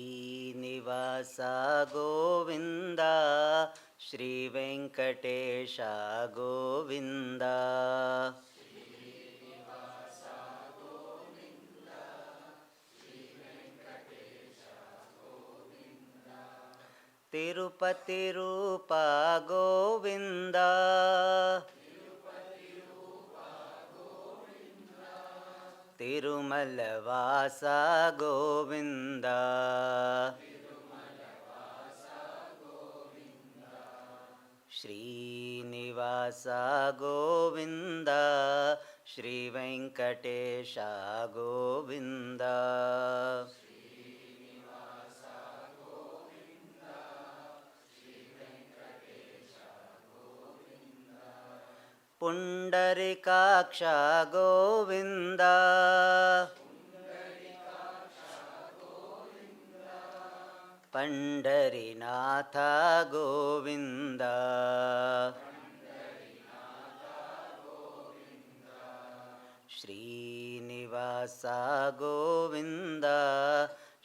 ಶ್ರೀನಿವಾಸ ಗೋವಿಂದ ಶ್ರೀ ವೆಂಕಟೇಶ ಗೋವಿಂದ ತಿರುಪತಿ ರೂಪ ಗೋವಿಂದ ತಿರುಮಲ ವಾಸ ಗೋವಿಂದ ಶ್ರೀನಿವಾಸ ಗೋವಿಂದ ಶ್ರೀ ವೆಂಕಟೇಶ ಗೋವಿಂದ ಪುಂಡರಿಕಾಕ್ಷ ಗೋವಿಂದ ಪಂಡರಿನಾಥ ಗೋವಿಂದ ಶ್ರೀನಿವಾಸ ಗೋವಿಂದ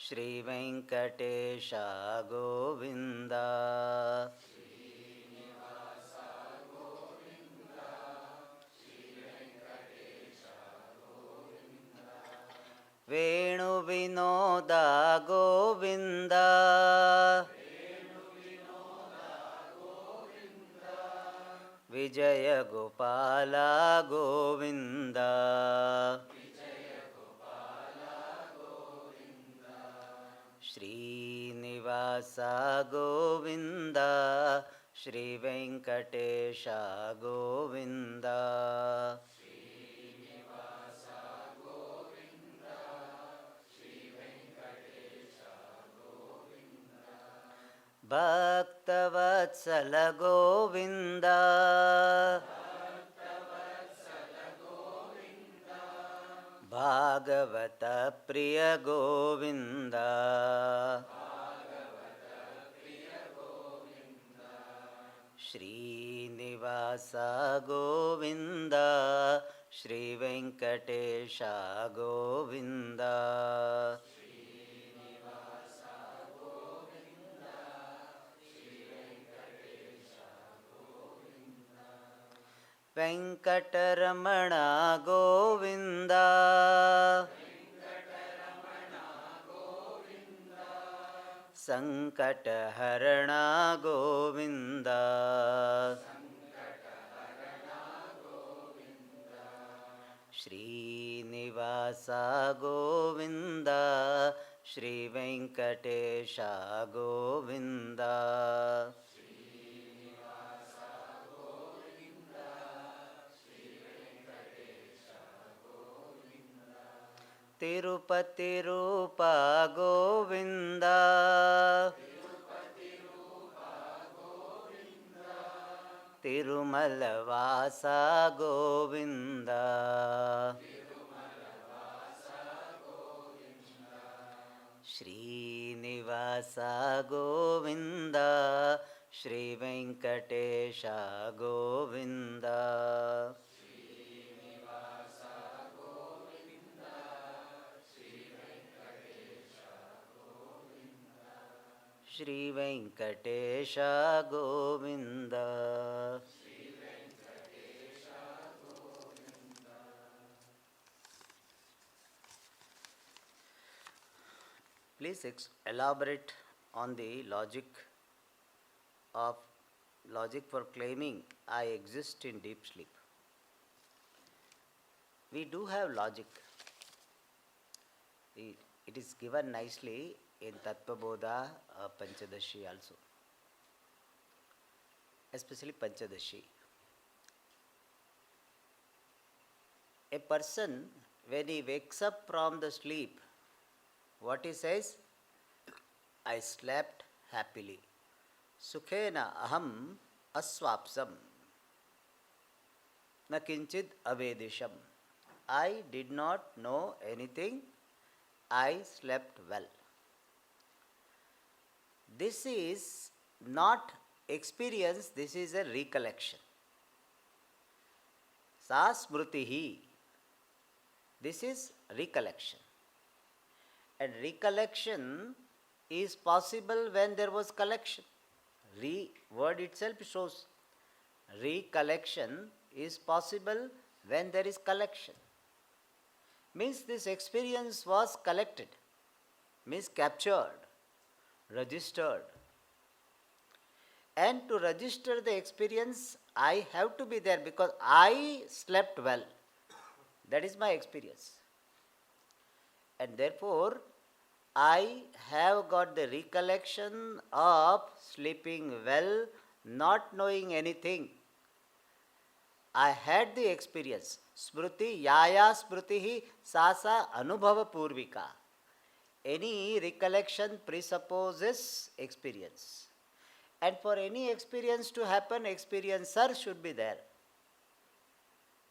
ಶ್ರೀ ವೆಂಕಟೇಶ ಗೋವಿಂದ ವೇಣು ವಿನೋದ ಗೋವಿಂದ ವಿಜಯ ಗೋಪಾಲ ಗೋವಿಂದ ಶ್ರೀನಿವಾಸ ಗೋವಿಂದ ಶ್ರೀ ವೆಂಕಟೇಶ ಗೋವಿಂದ ಭಕ್ತವತ್ಸಲ ಗೋವಿಂದ ಭಾಗವತ ಪ್ರಿಯ ಗೋವಿಂದ ಶ್ರೀನಿವಾಸ ಗೋವಿಂದ ಶ್ರೀ ವೆಂಕಟೇಶ ಗೋವಿಂದ ವೆಂಕಟರಮಣ ಗೋವಿಂದ ಸಂಕಟಹರಣ ಗೋವಿಂದ ಶ್ರೀನಿವಾಸ ಗೋವಿಂದ ಶ್ರೀ ವೆಂಕಟೇಶ ಗೋವಿಂದ ತಿರುಪತಿ ರೂಪ ಗೋವಿಂದ ತಿರುಮಲ ವಾಸ Govinda Srinivasa Govinda Shri Venkatesha Govinda Shri Venkatesha Govinda Please elaborate on the logic for claiming I exist in deep sleep. We do have logic. It is given nicely in Tattvabodha Panchadashi also, especially Panchadashi. A person, when he wakes up from the sleep, what he says? I slept happily. Sukhena aham aswapsam. Na kinchid avedisham. I did not know anything. I slept well. This is not experience, this is a recollection. Sa smritihi, this is recollection. And recollection is possible when there was collection. Word itself shows recollection is possible when there is collection. Means this experience was collected, means captured, registered. And to register the experience, I have to be there because I slept well. That is my experience. And therefore, I have got the recollection of sleeping well, not knowing anything. I had the experience. Smriti, yaya smritihi sasa anubhava purvika. Any recollection presupposes experience. And for any experience to happen, experiencer should be there.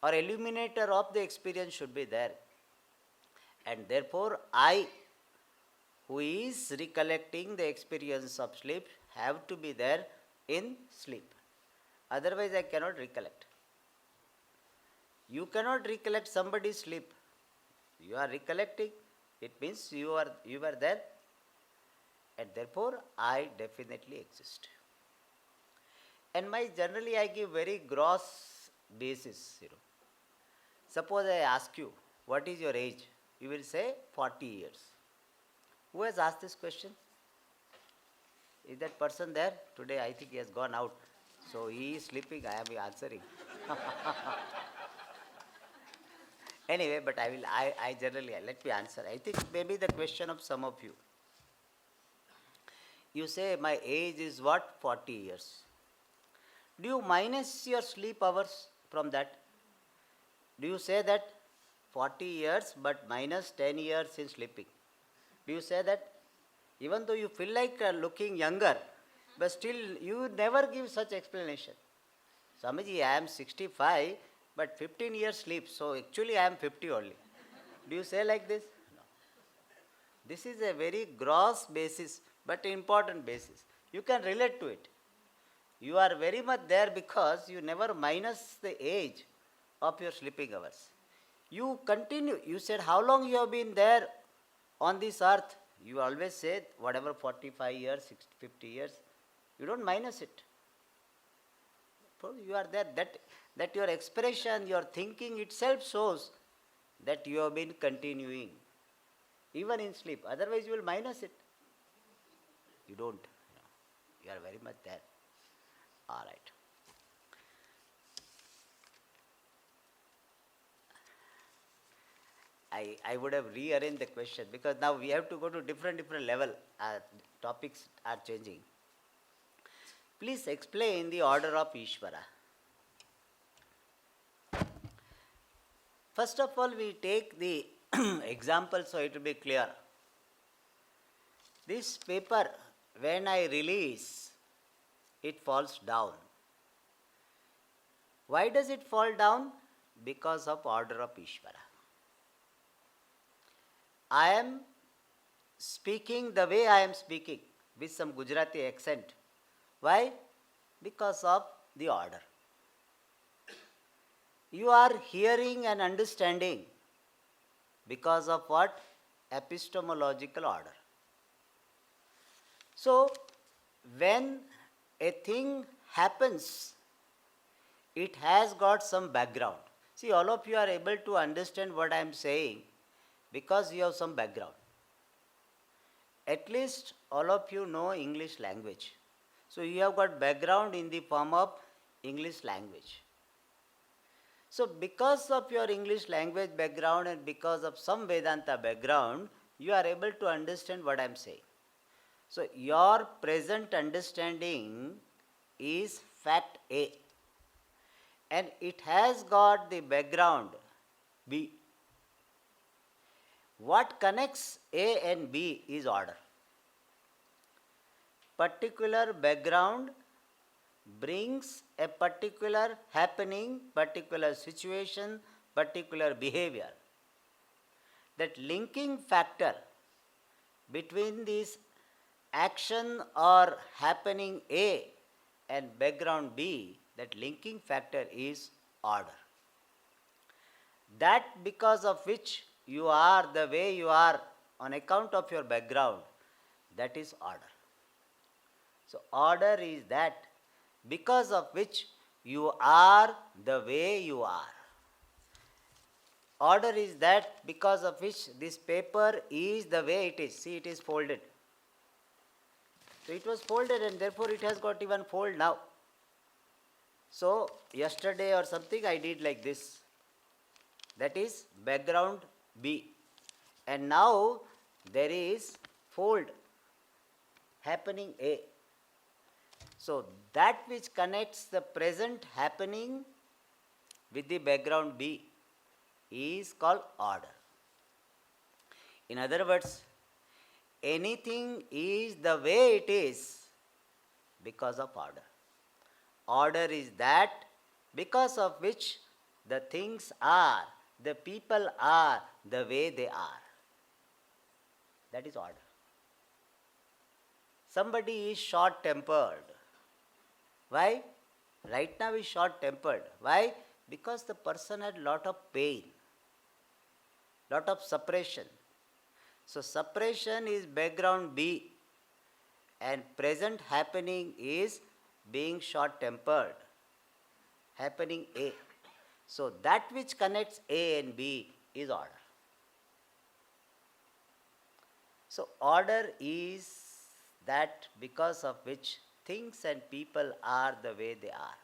Or illuminator of the experience should be there. And therefore, I, who is recollecting the experience of sleep, have to be there in sleep. Otherwise, I cannot recollect. You cannot recollect somebody's sleep. You are recollecting. It means you were there. And therefore, I definitely exist. And generally I give very gross basis. Suppose I ask you, what is your age? You will say 40 years. Who has asked this question? Is that person there? Today I think he has gone out. So he is sleeping, I am answering. Anyway, but I generally, let me answer. I think maybe the question of some of you. You say my age is what? 40 years. Do you minus your sleep hours from that? Do you say that 40 years but minus 10 years in sleeping? Do you say that? Even though you feel like looking younger, but still you never give such explanation. Swamiji, I am 65, but 15 years sleep, so actually I am 50 only. Do you say like this? No. This is a very gross basis, but important basis. You can relate to it. You are very much there because you never minus the age of your sleeping hours. You continue. You said how long you have been there on this earth. You always say whatever 45 years, 60, 50 years. You don't minus it. You are there. That your expression, your thinking itself shows that you have been continuing even in sleep. Otherwise you will minus it. You don't. You are very much there. All right. I would have rearranged the question because now we have to go to different level. Topics are changing. Please explain the order of Ishvara. First of all, we take the example so it will be clear. This paper, when I release, it falls down. Why does it fall down? Because of order of Ishvara. I am speaking the way I am speaking with some Gujarati accent. Why? Because of the order. You are hearing and understanding because of what? Epistemological order. So, when a thing happens, it has got some background. See, all of you are able to understand what I am saying because you have some background. At least all of you know English language. So, you have got background in the form of English language. So, because of your English language background and because of some Vedanta background, you are able to understand what I am saying. So, your present understanding is fact A and it has got the background B. What connects A and B is order. Particular background brings a particular happening, particular situation, particular behavior. That linking factor between this action or happening A and background B, that linking factor is order. That because of which you are the way you are on account of your background, that is order. So order is that because of which you are the way you are. Order is that because of which this paper is the way it is. See, it is folded. So it was folded and therefore it has got even fold now. So yesterday or something I did like this. That is background B. And now there is fold happening A. So that which connects the present happening with the background B is called order. In other words, anything is the way it is because of order. Order is that because of which the things are, the people are the way they are. That is order. Somebody is short-tempered. Why? Right now is short-tempered. Why? Because the person had lot of pain, lot of suppression. So suppression is background B and present happening is being short-tempered, happening A. So that which connects A and B is order. So order is that because of which things and people are the way they are.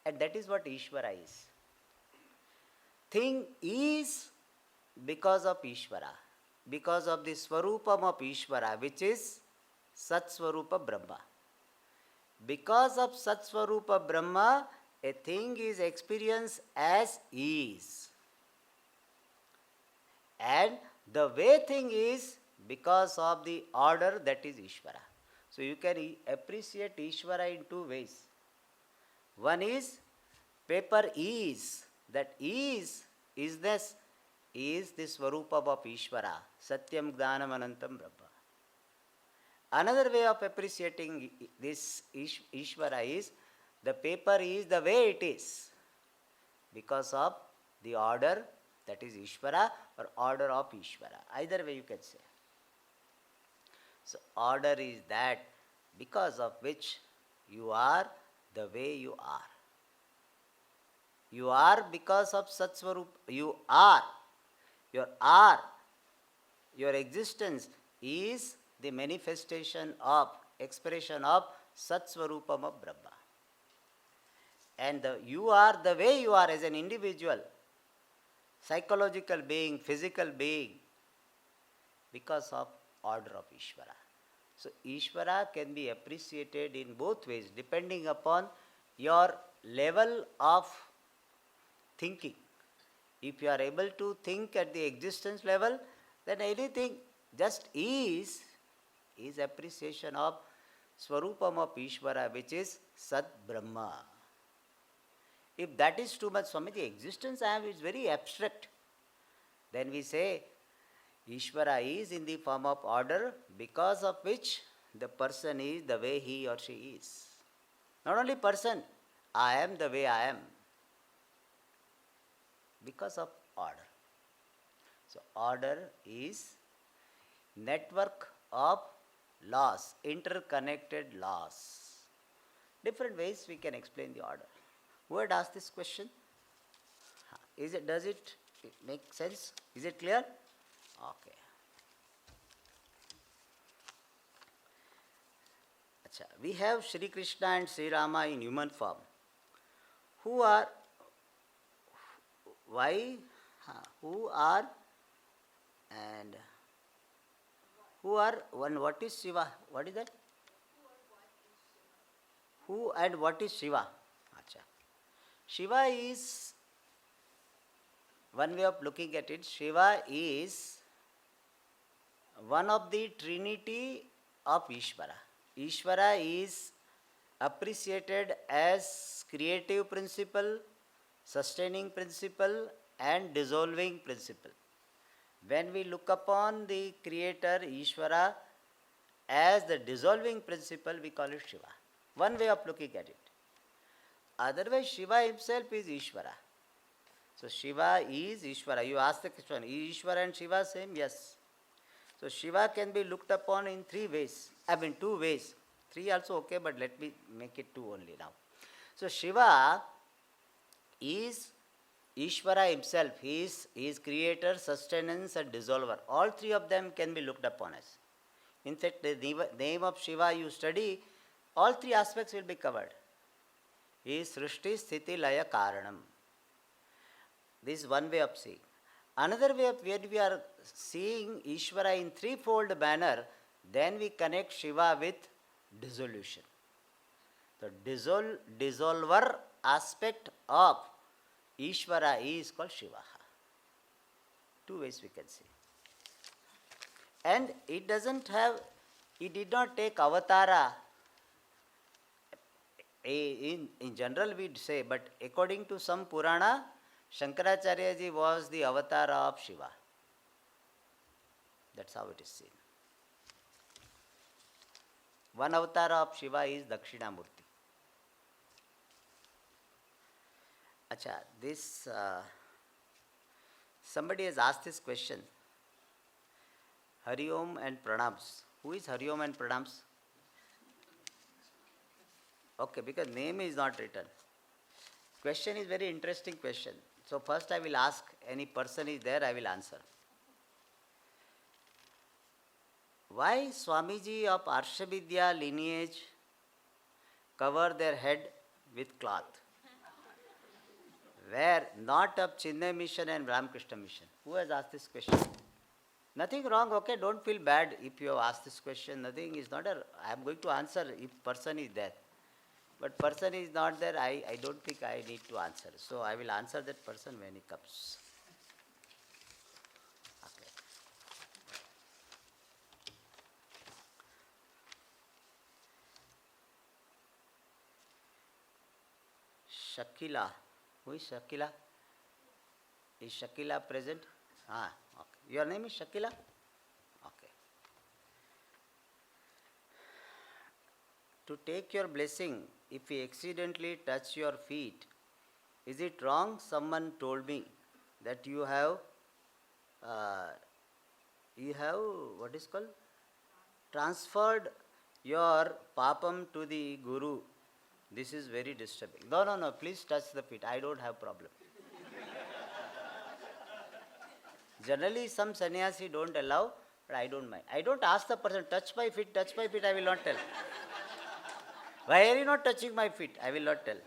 And that is what Ishvara is. Thing is because of Ishvara, because of the Swarupam of Ishvara, which is Sat Swarupa Brahma. Because of Sat Swarupa Brahma, a thing is experienced as is. And the way thing is because of the order that is Ishvara. So you can appreciate Ishvara in two ways. One is paper is, that isness is the Swarupam of Ishvara, Satyam Gnanam Anantam Brahma. Another way of appreciating this Ishvara is the paper is the way it is because of the order that is Ishvara or order of Ishvara. Either way you can say. So order is that because of which you are the way you are. You are because of Sat Swarup. You are. Your existence is the manifestation of, expression of Sat Swarupam of Brahma. And you are the way you are as an individual, psychological being, physical being, because of order of Ishvara. So Ishvara can be appreciated in both ways depending upon your level of thinking. If you are able to think at the existence level, then anything just is appreciation of Swarupam of Ishvara, which is Sat Brahma. If that is too much, Swami, the existence I have is very abstract. Then we say Ishvara is in the form of order because of which the person is the way he or she is. Not only person, I am the way I am. Because of order. So order is network of laws, interconnected laws. Different ways we can explain the order. Who had asked this question? Does it make sense? Is it clear? Okay. Achha, we have Shri Krishna and Sri Rama in human form. Who are and who are one? What is Shiva? What is that? Who and what is Shiva? Achha. Shiva is, one way of looking at it, Shiva is one of the trinity of Ishvara. Ishvara is appreciated as creative principle, sustaining principle and dissolving principle. When we look upon the creator Ishvara as the dissolving principle, we call it Shiva. One way of looking at it. Otherwise, Shiva himself is Ishvara. So Shiva is Ishvara. You ask the question, is Ishvara and Shiva same? Yes. So Shiva can be looked upon in three ways. I mean 2 ways. 3 also okay, but let me make it 2 only now. So Shiva is Ishvara himself. He is creator, sustenance and dissolver. All 3 of them can be looked upon as. In fact, the name of Shiva you study, all 3 aspects will be covered. He is Srishti, Sthiti, Laya, Karanam. This is one way of seeing. Another way of when we are seeing Ishvara in threefold manner, then we connect Shiva with dissolution. The dissolver aspect of Ishvara is called Shiva. 2 ways we can see. And it did not take avatara. In general we'd say, but according to some Purana, Shankaracharya ji was the avatar of Shiva. That's how it is seen. One avatar of Shiva is Dakshinamurti. Acha, this somebody has asked this question. Hari Om and Pranams. Who is Hari Om and Pranams? Okay, because name is not written. Question is very interesting question. So first I will ask, any person is there, I will answer. Why Swamiji of Arshavidya lineage cover their head with cloth? Where not of Chinmay mission and Ramakrishna mission? Who has asked this question? Nothing wrong, okay, don't feel bad if you have asked this question. Nothing is not I am going to answer if person is there. But person is not there, I don't think I need to answer. So I will answer that person when he comes. Okay. Shakila. Who is Shakila? Is Shakila present? Ah, okay. Your name is Shakila? Okay. To take your blessing, if we accidentally touch your feet, is it wrong? Someone told me that you have what is called? Transferred your papam to the Guru. This is very disturbing. No, please touch the feet. I don't have problem. Generally, some sannyasi don't allow, but I don't mind. I don't ask the person, touch my feet, I will not tell. Why are you not touching my feet? I will not tell.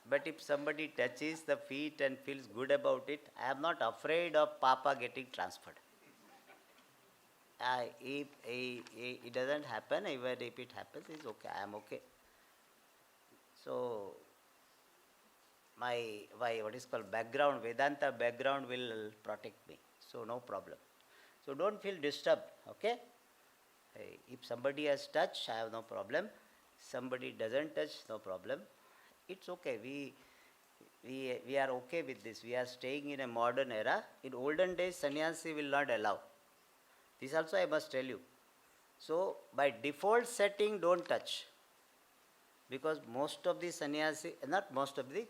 But if somebody touches the feet and feels good about it, I am not afraid of Papa getting transferred. If it doesn't happen, even if it happens, it's okay. I am okay. So, my what is called background, Vedanta background will protect me. So, no problem. So, don't feel disturbed, okay? If somebody has touched, I have no problem. Somebody doesn't touch, no problem. It's okay. We are okay with this. We are staying in a modern era. In olden days, sannyasi will not allow. This also I must tell you. So, by default setting, don't touch. Because most of the sannyasi, not most of the,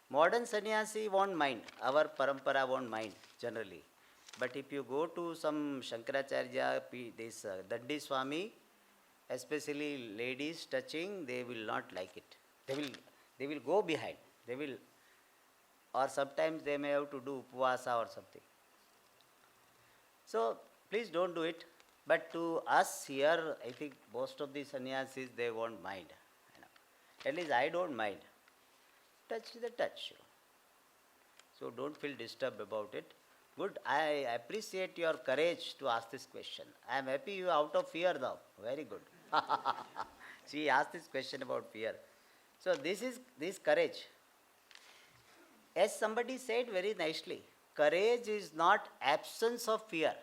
modern sannyasi won't mind. Our parampara won't mind generally. But if you go to some Shankaracharya, this Dandi Swami, especially ladies touching, they will not like it. They will go behind. They will, or sometimes they may have to do upvasa or something. So please don't do it. But to us here, I think most of the sannyasis, they won't mind. At least I don't mind. Touch the touch. So don't feel disturbed about it. Good. I appreciate your courage to ask this question. I am happy you are out of fear now. Very good. She asked this question about fear. So this courage. As somebody said very nicely, courage is not absence of fear,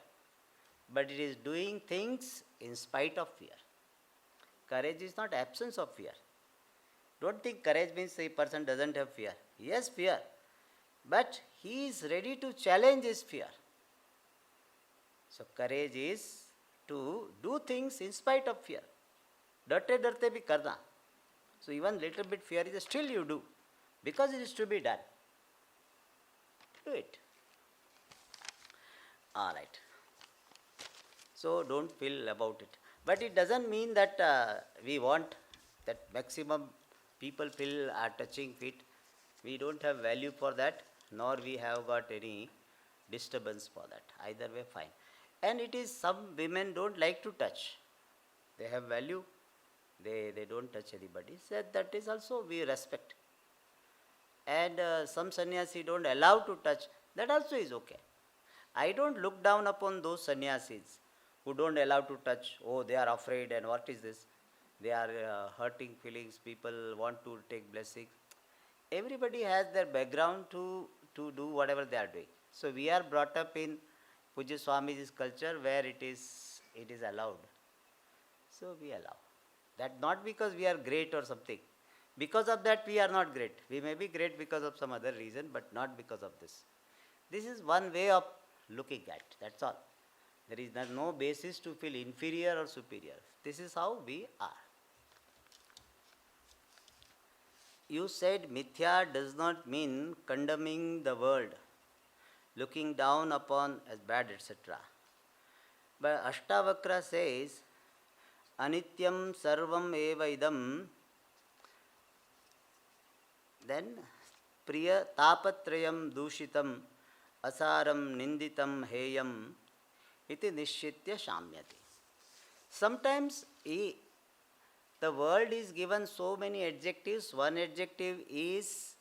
but it is doing things in spite of fear. Courage is not absence of fear. Don't think courage means a person doesn't have fear. Yes, fear. But he is ready to challenge his fear. So courage is to do do things in spite of fear. Darte darte bhi karna. So even little bit fear is still you do because it is to be done. Do it. All right. So don't feel about it. But it doesn't mean that we want that maximum people feel are touching feet. We don't have value for that, nor we have got any disturbance for that. Either way, fine. And it is some women don't like to touch. They have value. They don't touch anybody. Said that is also we respect. And some sannyasi don't allow to touch. That also is okay. I don't look down upon those sannyasis who don't allow to touch. Oh, they are afraid and what is this? They are hurting feelings. People want to take blessings. Everybody has their background to do whatever they are doing. So we are brought up in Pujya Swamiji's culture where it is allowed. So we allow. That not because we are great or something. Because of that we are not great. We may be great because of some other reason, but not because of this. This is one way of looking at. That's all. There is no basis to feel inferior or superior. This is how we are. You said mithya does not mean condemning the world, looking down upon as bad, etc. But Ashtavakra says, Anityam sarvam eva idam, then priya tapatrayam dushitam asaram ninditam heyam iti nishchitya shamyati. Sometimes the world is given so many adjectives. One adjective is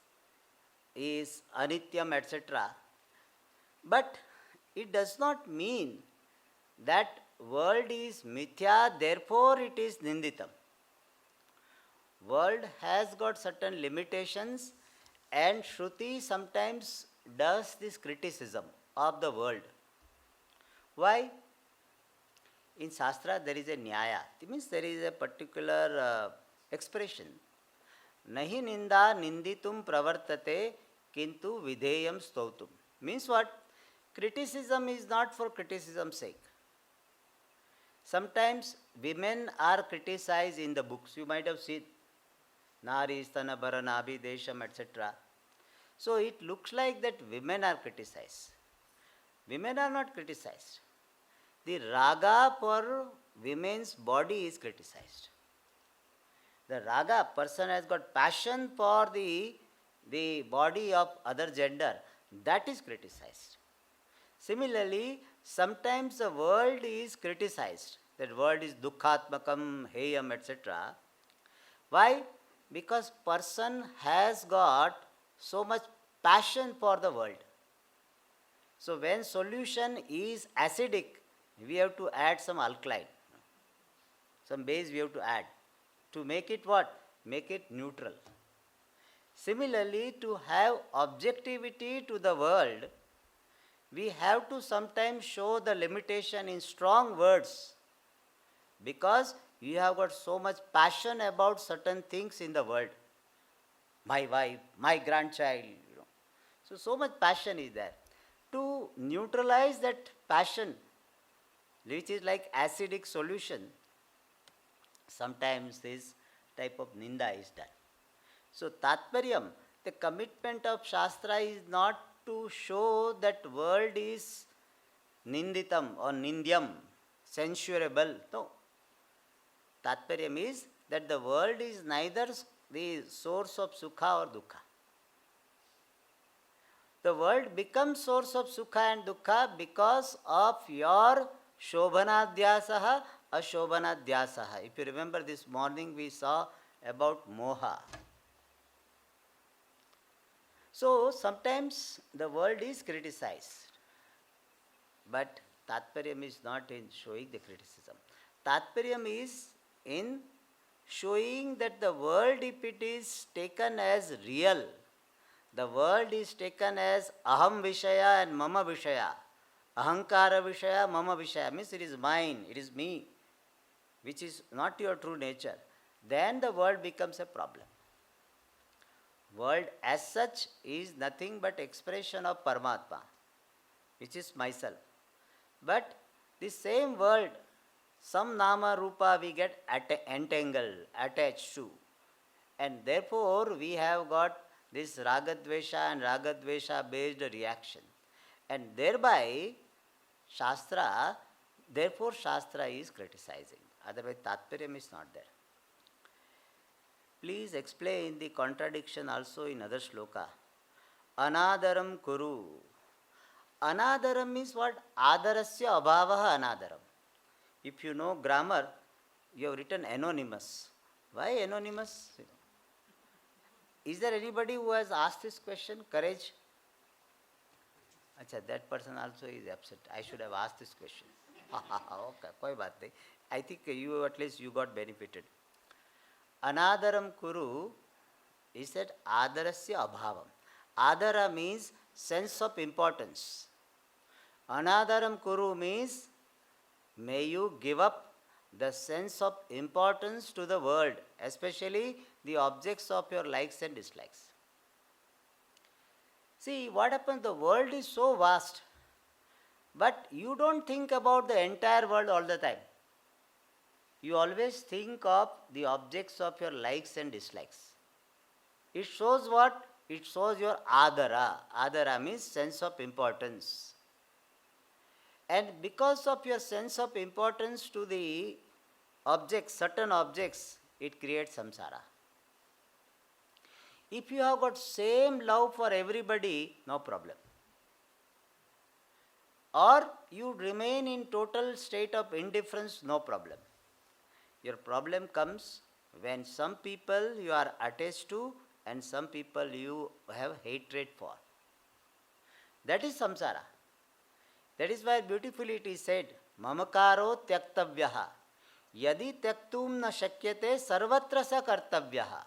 anityam, etc. But it does not mean that world is mithya, therefore it is ninditam. World has got certain limitations, and Shruti sometimes does this criticism of the world. Why? In Shastra there is a nyaya. It means there is a particular expression. Nahi ninda ninditum pravartate kintu videyam stautum. Means what? Criticism is not for criticism's sake. Sometimes women are criticized in the books. You might have seen Nari Stana Bharanabhi Desham, etc. So it looks like that women are criticized. Women are not criticized. The raga for women's body is criticized. The raga, person has got passion for the body of other gender, that is criticized. Similarly, sometimes the world is criticized. That world is dukkhatmakam, heyam, etc. Why? Because person has got so much passion for the world. So when solution is acidic, we have to add some alkaline. Some base we have to add. To make it what? Make it neutral. Similarly, to have objectivity to the world, we have to sometimes show the limitation in strong words, because you have got so much passion about certain things in the world. My wife, my grandchild, So much passion is there. To neutralize that passion, which is like acidic solution, sometimes this type of ninda is done. So Tatparyam, the commitment of Shastra is not to show that world is ninditam or nindyam, censurable. No. Tatparyam is that the world is neither the source of sukha or dukkha. The world becomes source of sukha and dukkha because of your shobhanadhyasaha, ashobhanadhyasaha. If you remember, this morning we saw about moha. So sometimes the world is criticized, but Tatparyam is not in showing the criticism. Tatparyam is in showing that the world, if it is taken as real, the world is taken as aham vishaya and mama vishaya. Ahankara vishaya, mama vishaya, means it is mine, it is me, which is not your true nature. Then the world becomes a problem. World as such is nothing but expression of Paramatma, which is myself. But the same world, some nama rupa we get entangled, attached to. And therefore we have got this ragadvesha and ragadvesha based reaction. And thereby therefore Shastra is criticizing. Otherwise Tatparyam is not there. Please explain the contradiction also in other shloka. Anadaram kuru. Anadaram means what? Adarasya abhavaha anadaram. If you know grammar, you have written anonymous. Why anonymous? Is there anybody who has asked this question? Courage? Achha, that person also is upset. I should have asked this question. Okay, koi baat nahi. I think you at least you got benefited. Anadaram kuru is that adarasya abhavam. Adara means sense of importance. Anadaram kuru means may you give up the sense of importance to the world, especially the objects of your likes and dislikes. See, what happens? The world is so vast, but you don't think about the entire world all the time. You always think of the objects of your likes and dislikes. It shows what? It shows your adara. Adara means sense of importance. And because of your sense of importance to the objects, certain objects, it creates samsara. If you have got same love for everybody, no problem. Or you remain in total state of indifference, no problem. Your problem comes when some people you are attached to and some people you have hatred for. That is samsara. That is why beautifully it is said, mamakaro tyaktavyaha. Yadi tyaktum na shakyate sarvatra sa kartavyaha.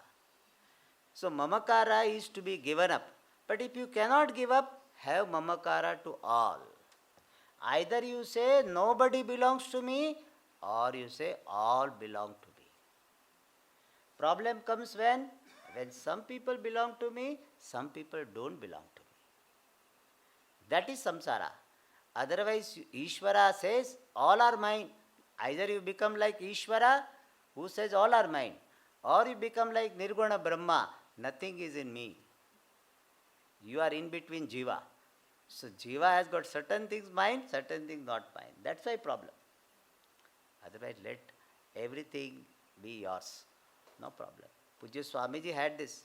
So mamakara is to be given up. But if you cannot give up, have mamakara to all. Either you say nobody belongs to me, or you say all belong to me. Problem comes when some people belong to me, some people don't belong to me. That is samsara. Otherwise, Ishvara says, all are mine. Either you become like Ishvara, who says all are mine, or you become like Nirguna Brahma, nothing is in me. You are in between Jiva. So Jiva has got certain things mine, certain things not mine. That's why problem. Otherwise, let everything be yours. No problem. Pujya Swamiji had this.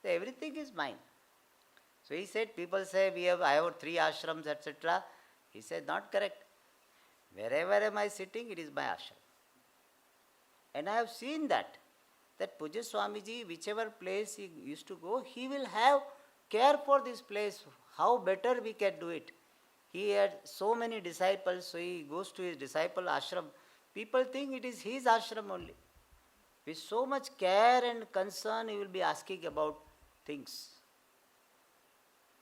So everything is mine. So he said, people say I have 3 ashrams, etc. He said, not correct. Wherever am I sitting, it is my ashram. And I have seen that Pujya Swamiji, whichever place he used to go, he will have care for this place, how better we can do it. He had so many disciples, so he goes to his disciple ashram. People think it is his ashram only. With so much care and concern, he will be asking about things.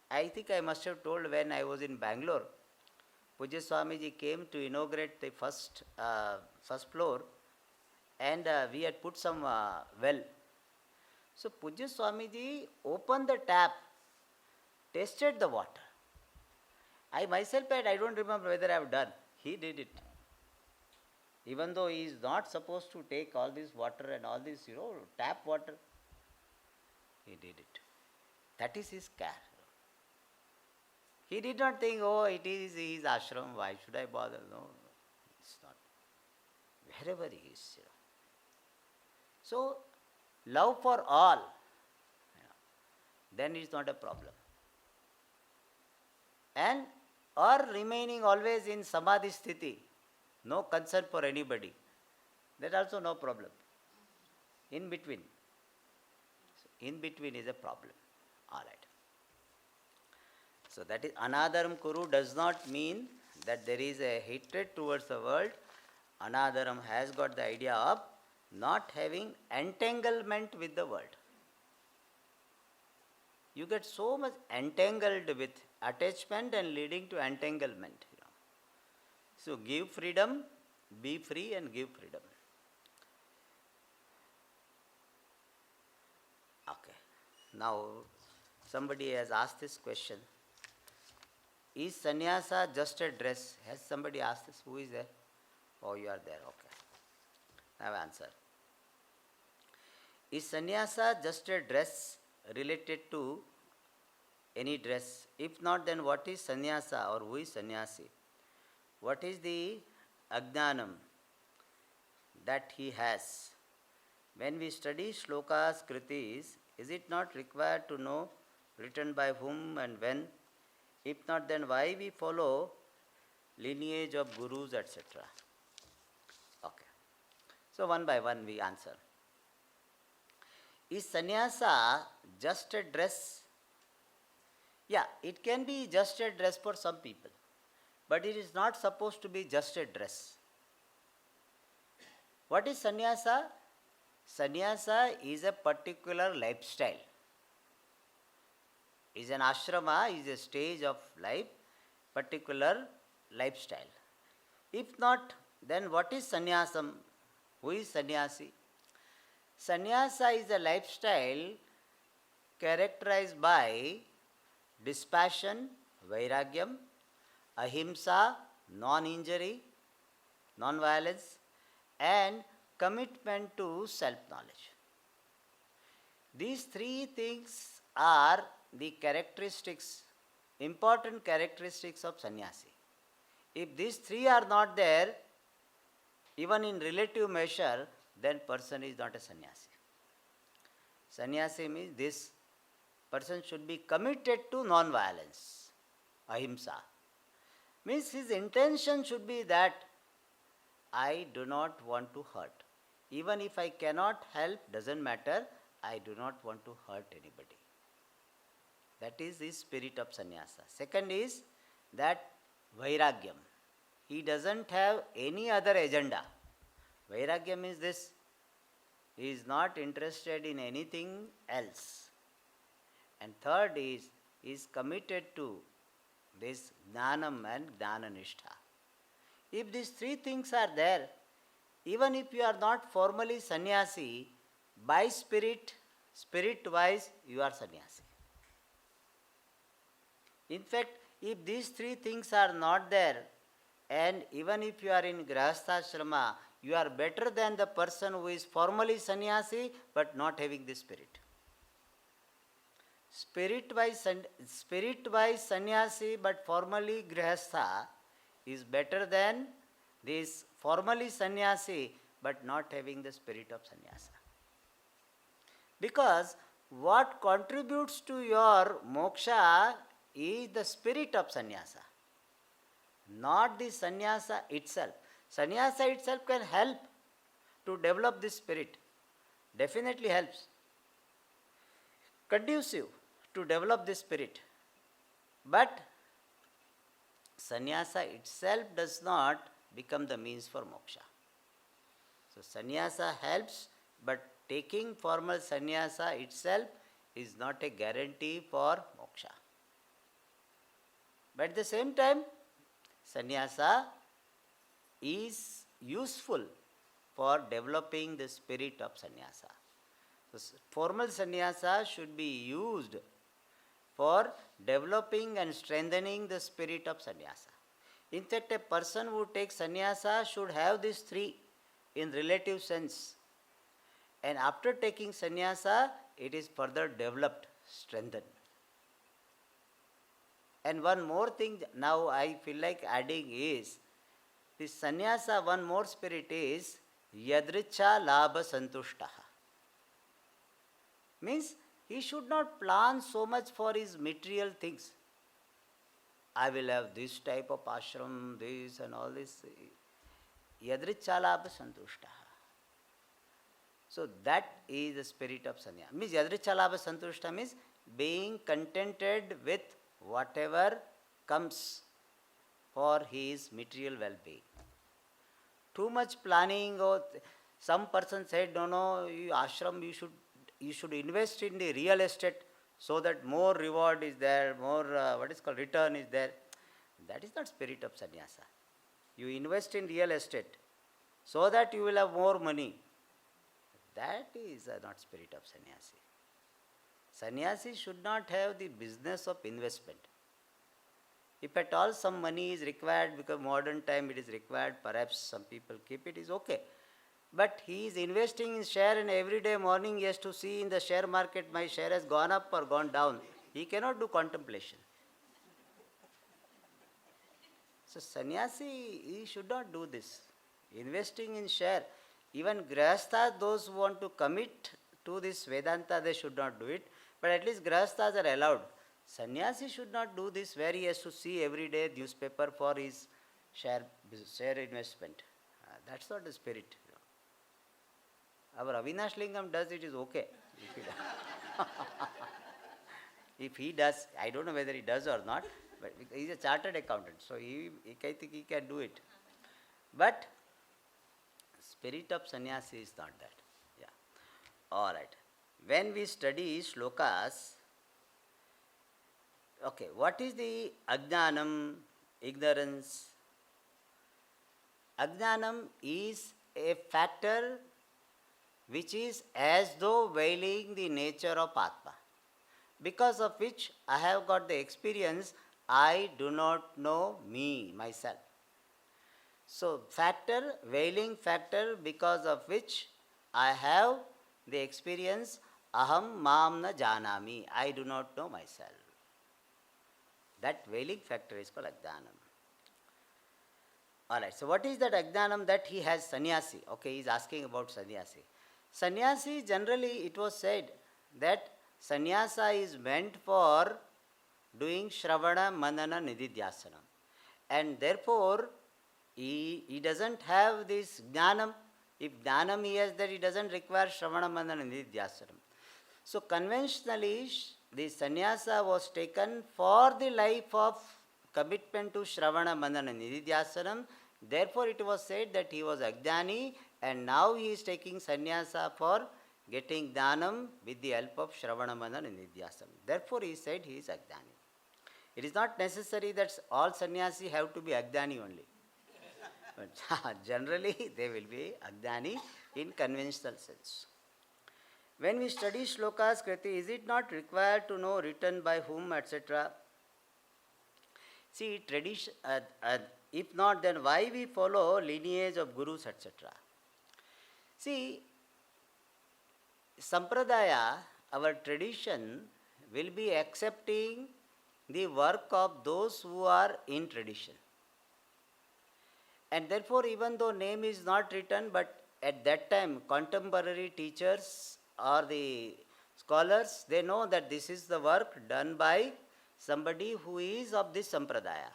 I think I must have told when I was in Bangalore, Pujya Swamiji came to inaugurate the first floor, and we had put some well. So Pujya Swamiji opened the tap, tasted the water. I myself I don't remember whether I have done. He did it. Even though he is not supposed to take all this water and all this, tap water, he did it. That is his care. He did not think, it is his ashram, why should I bother? No, it's not. Wherever he is. So, love for all, then it's not a problem. And or remaining always in samadhi sthiti, no concern for anybody, that also no problem. In between. So in between is a problem. All right. So that is anadaram kuru does not mean that there is a hatred towards the world. Anadaram has got the idea of not having entanglement with the world. You get so much entangled with attachment and leading to entanglement. So give freedom, be free and give freedom. Okay. Now somebody has asked this question. Is sannyasa just a dress? Has somebody asked this? Who is there? Oh, you are there. Okay. Now answer. Is sannyasa just a dress related to any dress? If not, then what is sannyasa or who is sannyasi? What is the ajnanam that he has? When we study shlokas, kritis, is it not required to know written by whom and when? If not, then why we follow lineage of gurus, etc.? Okay. So one by one we answer. Is sannyasa just a dress? Yeah, it can be just a dress for some people, but it is not supposed to be just a dress. What is sannyasa? Sannyasa is a particular lifestyle. Is an ashrama, is a stage of life, particular lifestyle. If not, then what is sannyasam? Who is sannyasi? Sannyasa is a lifestyle characterized by dispassion, vairagyam, ahimsa, non-injury, non-violence, and commitment to self-knowledge. These three things are the characteristics, important characteristics of sannyasi. If these three are not there, even in relative measure, then person is not a sannyasi. Sannyasi means this person should be committed to non-violence, ahimsa. Means his intention should be that I do not want to hurt. Even if I cannot help, doesn't matter, I do not want to hurt anybody. That is the spirit of sannyasa. Second is that vairagyam. He doesn't have any other agenda. Vairagyam is this. He is not interested in anything else. And third is committed to this jnanam and jnananishtha. If these three things are there, even if you are not formally sannyasi, by spirit-wise, you are sannyasi. In fact, if these three things are not there, and even if you are in grahasthashrama, you are better than the person who is formally sannyasi but not having this spirit. Spirit-wise sannyasi but formally grihastha is better than this formally sannyasi but not having the spirit of sannyasa. Because what contributes to your moksha is the spirit of sannyasa, not the sannyasa itself. Sannyasa itself can help to develop this spirit. Definitely helps. Conducive to develop this spirit. But sannyasa itself does not become the means for moksha. So sannyasa helps, but taking formal sannyasa itself is not a guarantee for moksha. But at the same time, sannyasa is useful for developing the spirit of sannyasa. So formal sannyasa should be used for developing and strengthening the spirit of sannyasa. In fact, a person who takes sannyasa should have these three in relative sense. And after taking sannyasa, it is further developed, strengthened. And one more thing now I feel like adding is, this sannyasa, one more spirit is yadricha labha santushtaha. Means he should not plan so much for his material things. I will have this type of ashram, this and all this. Yadricha labha santushtaha. So that is the spirit of sannyasa. Means yadricha labha santushtaha means being contented with whatever comes for his material well-being. Too much planning, or some person said, no, ashram you should invest in the real estate so that more reward is there, more return is there. That is not spirit of sannyasa. You invest in real estate so that you will have more money. That is not spirit of sannyasi. Sannyasi should not have the business of investment. If at all some money is required, because modern time it is required, perhaps some people keep it, is okay. But he is investing in share, and every day morning he has to see in the share market my share has gone up or gone down. He cannot do contemplation. So sannyasi, he should not do this. Investing in share. Even grahasthas, those who want to commit to this Vedanta, they should not do it. But at least grahasthas are allowed. Sannyasi should not do this where he has to see every day newspaper for his share investment. That's not the spirit. Our Avinash Lingam does it, is okay. If he does, I don't know whether he does or not, but he is a chartered accountant, so I think he can do it. But spirit of sannyasi is not that. Yeah. All right. When we study shlokas, okay, what is the ajnanam, ignorance? Ajnanam is a factor which is as though veiling the nature of Atma, because of which I have got the experience, I do not know me, myself. So, factor, veiling factor, because of which I have the experience, aham mam na janami, I do not know myself. That veiling factor is called ajnanam. Alright, so what is that ajnanam that he has? Sannyasi. Okay, he is asking about sannyasi. Sannyasi, generally it was said that sannyasa is meant for doing shravana, manana, nididhyasanam. And therefore, he doesn't have this jnanam. If jnanam he has, that he doesn't require shravana, manana, nididhyasanam. So conventionally, the sannyasa was taken for the life of commitment to shravana, manana, nididhyasanam. Therefore, it was said that he was ajnani, and now he is taking sannyasa for getting jnanam with the help of shravana, manana, nididhyasanam. Therefore, he said he is ajnani. It is not necessary that all sannyasi have to be ajnani only. But generally, they will be ajnani in conventional sense. When we study shlokas, Kriti, is it not required to know written by whom, etc.? See, tradition, if not, then why we follow lineage of gurus, etc.? See, sampradaya, our tradition, will be accepting the work of those who are in tradition. And therefore, even though name is not written, but at that time, contemporary teachers or the scholars, they know that this is the work done by somebody who is of this sampradaya.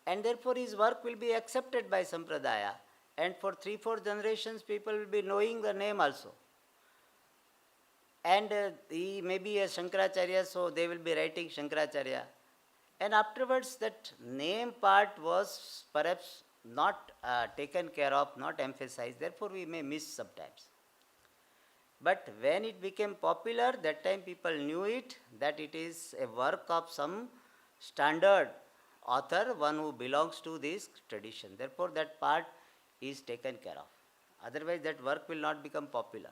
And therefore, his work will be accepted by sampradaya. And for 3-4 generations, people will be knowing the name also. And he may be a Shankaracharya, so they will be writing Shankaracharya. And afterwards, that name part was perhaps not taken care of, not emphasized. Therefore, we may miss sometimes. But when it became popular, that time people knew it, that it is a work of some standard author, one who belongs to this tradition. Therefore, that part is taken care of. Otherwise, that work will not become popular.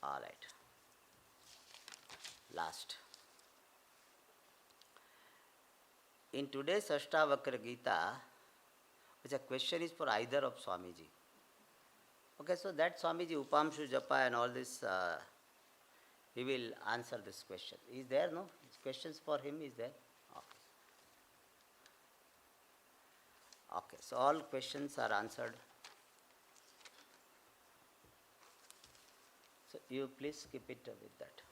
All right. Last. In today's Ashtavakra Gita, which a question is for either of Swamiji. Okay, so that Swamiji, Upamshu Japa and all this, he will answer this question. Is there, no? Questions for him is there? Okay. Okay, so all questions are answered. So you please keep it with that.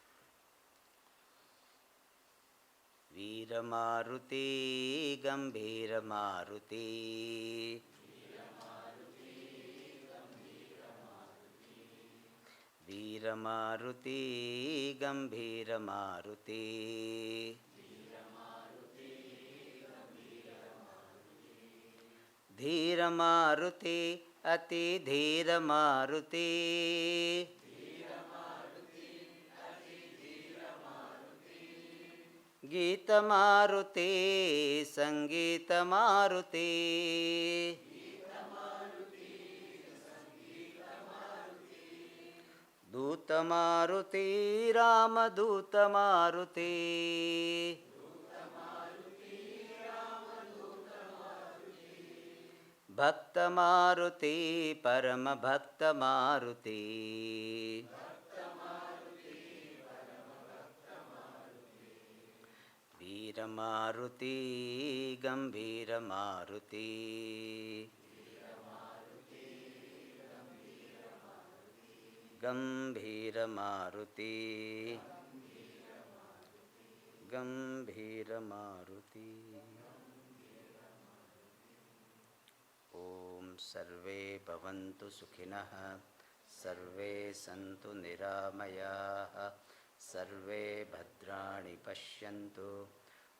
Veera Maruti, Gambhira Maruti. Veera Maruti, Gambhira Maruti. Dhira Maruti, Ati Dhira Maruti. Gita Maruti, Sangita Maruti. Duta Maruti, Rama Duta Maruti. ಭಕ್ತಮಾರುತಿ ಪರಮ ಭಕ್ತಮಾರುತಿ ವೀರಮಾರುತಿ ಗಂಭೀರಮಾರುತಿ ಗಂಭೀರಮಾರುತಿ ಗಂಭೀರಮಾರುತಿ ಓಂ ಸರ್ವೇ ಭವಂತು ಸುಖಿನಃ ಸರ್ವೇ ಸಂತು ನಿರಾಮಯಾಃ ಸರ್ವೇ ಭದ್ರಾಣಿ ಪಶ್ಯಂತು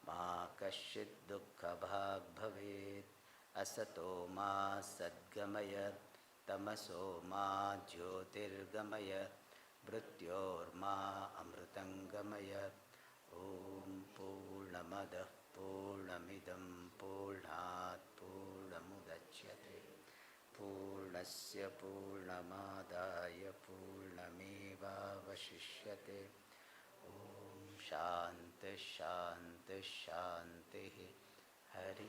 ಮಾ ಕಶ್ಚಿತ್ ದುಃಖಭಾಗ್ ಭವೇತ್ ಅಸತೋ ಮಾ ಸದ್ಗಮಯ ತಮಸೋ ಮಾ ಜ್ಯೋತಿರ್ಗಮಯ ಮೃತ್ಯೋರ್ಮಾ ಅಮೃತಂಗಮಯ ಓಂ ಪೂರ್ಣಮದಃ ಪೂರ್ಣಮಿದಂ ಪೂರ್ಣಾತ್ ಪೂರ್ಣಮುದಚ್ಯತೆ ಪೂರ್ಣಸ್ಯ ಪೂರ್ಣಮಾದಾಯ ಪೂರ್ಣಮೇವಾವಶಿಷ್ಯತೆ ಓಂ ಶಾಂತಿ ಶಾಂತಿ ಶಾಂತಿ ಹರಿ